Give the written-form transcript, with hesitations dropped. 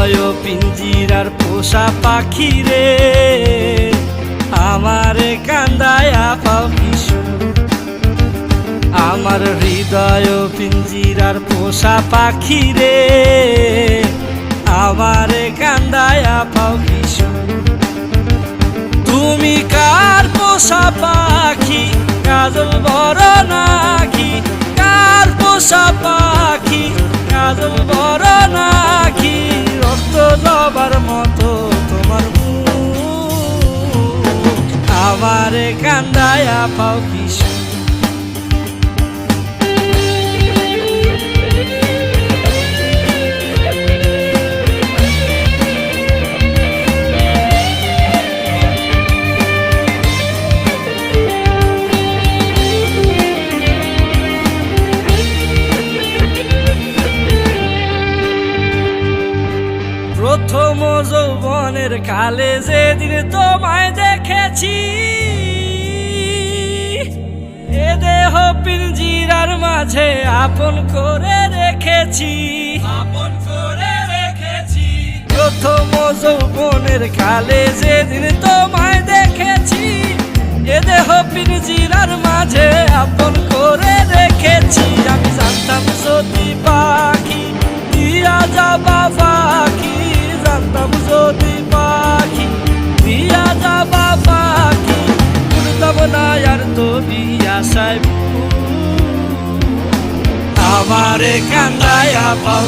হৃদয় পিঞ্জিরার পোষা পাখি রে, আমারে কান্দায়া পাও কিশু। আমার হৃদয় পিঞ্জিরার পোষা পাখি রে, আমারে কান্দায়া পাও কিশু। তুমি কার পোষা পাখি, কাজল বড় নাকি? কার পোষা পাখি, কাজল বড় নাকি? রক্ত জবার মতো তোমার মুখ, আমারে কান্দায়া পাও কিশু। প্রথম যৌবনের কালে যেদিন তোমায় দেখেছি, এ দেহ পিঞ্জিরার মাঝে আপন করে রেখেছি, আপন করে রেখেছি। প্রথম যৌবনের কালে যেদিন তোমায় দেখেছি, এ দেহ পিঞ্জিরার মাঝে আপন করে রেখেছি। আমি জানতাম যদি পাখি দিয়া যাবা পাখি, জানতাম যদি পাখি দিয়া যাবা পাখি, উড়তাম না আর তোরি আশায়। আমারে কান্দায়া পাও